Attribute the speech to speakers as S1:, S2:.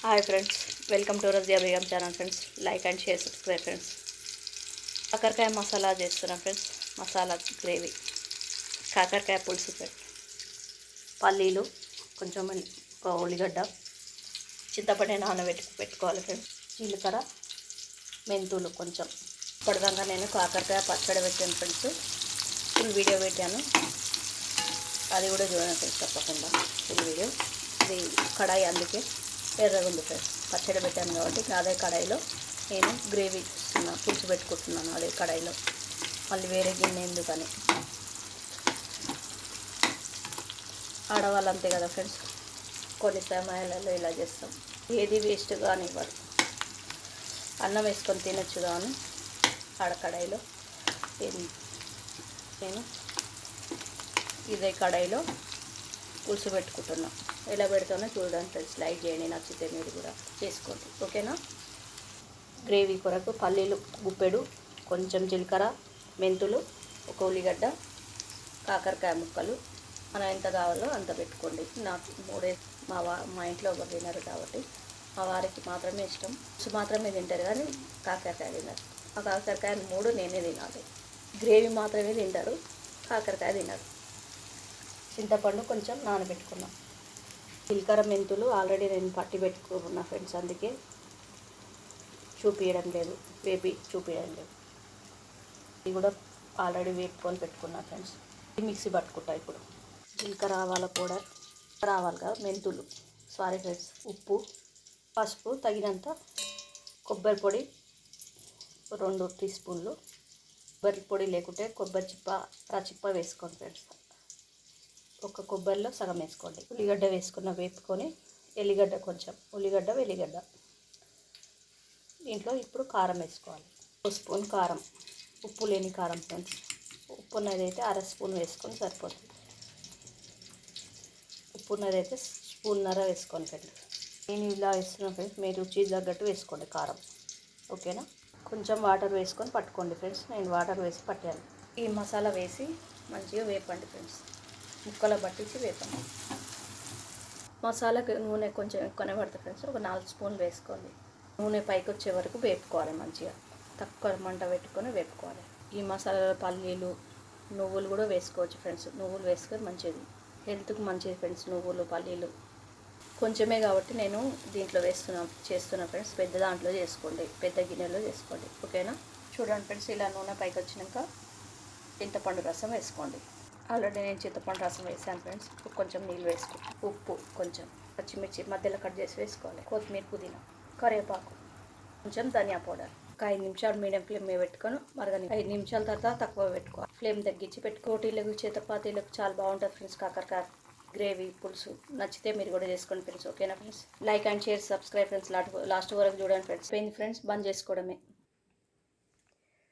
S1: Hi friends, welcome to Razia Begum channel friends. Like and share, subscribe friends. కాకరకాయ మసాలా చేస్తున్నాం friends. Masala gravy, కాకరకాయ పులుసు పల్లీలు, కొంచెం ఒక ఉల్లిగడ్డ, చింతపండు పెట్టుకోవాలి ఫ్రెండ్స్. జీలకర్ర, మెంతులు కొంచెం. ఇప్పటిదాకా నేను కాకరకాయ పచ్చడి పెట్టాను ఫ్రెండ్స్. ఫుల్ వీడియో పెట్టాను, అది కూడా చూడండి ఫ్రెండ్స్ తప్పకుండా. Full video. ఇది కడాయి, అందుకే ఎర్రగా ఉంది ఫ్రెండ్స్. పచ్చడి పెట్టాను కాబట్టి అదే కడాయిలో నేను గ్రేవీ పులుసు పెట్టుకుంటున్నాను. అదే కడాయిలో మళ్ళీ వేరే గిన్నె ఎందుకని. ఆడవాళ్ళు అంతే కదా ఫ్రెండ్స్, కొన్ని సమయాలలో ఇలా చేస్తాం. ఏది వేస్ట్ కానివ్వరు. అన్నం వేసుకొని తినొచ్చు కానీ కడాయిలో నేను ఇదే కడాయిలో పులుసు పెట్టుకుంటున్నా. ఎలా పెడతానో చూడండి ఫ్రెండ్స్. లైక్ చేయండి, నచ్చితే మీరు కూడా చేసుకోండి, ఓకేనా. గ్రేవీ కొరకు పల్లీలు గుప్పెడు, కొంచెం జీలకర్ర, మెంతులు, ఒక ఉల్లిగడ్డ, కాకరకాయ ముక్కలు. మనం ఎంత కావాలో అంత పెట్టుకోండి. నాకు మా ఇంట్లో ఒకరు తినరు కాబట్టి మా వారికి మాత్రమే ఇష్టం. మాత్రమే తింటారు కానీ కాకరకాయ తినరు. ఆ కాకరకాయ 3 నేనే తినాలి. గ్రేవీ మాత్రమే తింటారు, కాకరకాయ తినరు. చింతపండు కొంచెం నానబెట్టుకున్నాం. జీలకర్ర, మెంతులు ఆల్రెడీ నేను పట్టి పెట్టుకున్నా ఫ్రెండ్స్, అందుకే చూపించడం లేదు, వేపి చూపించడం లేదు. ఇది కూడా ఆల్రెడీ వేపుకొని పెట్టుకున్నా ఫ్రెండ్స్. మిక్సీ పట్టుకుంటా ఇప్పుడు. జీలకర్ర, ఆవాల పౌడర్, రావాలి కదా, మెంతులు, సారీ ఫ్రెండ్స్, ఉప్పు, పసుపు తగినంత, కొబ్బరి పొడి 2 టీ స్పూన్లు. కొబ్బరి పొడి లేకుంటే కొబ్బరి చిప్ప వేసుకోండి ఫ్రెండ్స్. ఒక కొబ్బరిలో సగం వేసుకోండి. ఉల్లిగడ్డ వేపుకొని, ఎల్లిగడ్డ కొంచెం, ఉల్లిగడ్డ వెల్లిగడ్డ. దీంట్లో ఇప్పుడు కారం వేసుకోవాలి. 1 స్పూన్ కారం, ఉప్పు లేని కారం ఫ్రెండ్స్. ఉప్పు ఉన్నదైతే 1/2 స్పూన్ వేసుకొని సరిపోతుంది. ఉప్పు ఉన్నదైతే 1.5 స్పూన్ వేసుకోండి ఫ్రెండ్స్. నేను ఇలా వేస్తున్నాను ఫ్రెండ్స్, మీరు రుచి తగ్గట్టు వేసుకోండి కారం, ఓకేనా. కొంచెం వాటర్ వేసుకొని పట్టుకోండి ఫ్రెండ్స్. నేను వాటర్ వేసి పట్టాను. ఈ మసాలా వేసి మంచిగా వేపండి ఫ్రెండ్స్. ముక్కలు పట్టించి వేపండి. మసాలాకి నూనె కొంచెం ఎక్కువనే పడుతుంది ఫ్రెండ్స్. ఒక 4 స్పూన్లు వేసుకోండి. నూనె పైకి వచ్చే వరకు వేపుకోవాలి మంచిగా. తక్కువ మంట పెట్టుకొని వేపుకోవాలి. ఈ మసాలాలో పల్లీలు, నువ్వులు కూడా వేసుకోవచ్చు ఫ్రెండ్స్. నువ్వులు వేసుకొని మంచిది, హెల్త్కి మంచిది ఫ్రెండ్స్. నువ్వులు, పల్లీలు కొంచెమే కాబట్టి నేను దీంట్లో చేస్తున్నా ఫ్రెండ్స్. పెద్ద దాంట్లో చేసుకోండి, పెద్ద గిన్నెలో చేసుకోండి, ఓకేనా. చూడండి ఫ్రెండ్స్, ఇలా నూనె పైకి వచ్చినాక చింతపండు రసం వేసుకోండి. ఆల్రెడీ నేను చింతపండు రసం వేసాను ఫ్రెండ్స్. కొంచెం నీళ్ళు వేసుకోండి. ఉప్పు కొంచెం, పచ్చిమిర్చి మధ్యలో కట్ చేసి వేసుకోవాలి. కొత్తిమీర, పుదీనా, కరివేపాకు, కొంచెం ధనియా పౌడర్. ఒక 5 నిమిషాలు మీడియం ఫ్లేమ్ మీద పెట్టుకొని మరగని. 5 నిమిషాల తర్వాత తక్కువ పెట్టుకోవాలి. ఫ్లేమ్ తగ్గించి రోటీలకు, చపాతీలకు చాలా బాగుంటుంది ఫ్రెండ్స్ కాకరకాయ గ్రేవీ పులుసు. నచ్చితే మీరు కూడా చేసుకోండి ఫ్రెండ్స్, ఓకేనా friends. Like and share, subscribe friends. Last వరకు చూడండి ఫ్రెండ్స్. బంద్ చేసుకోవడమే.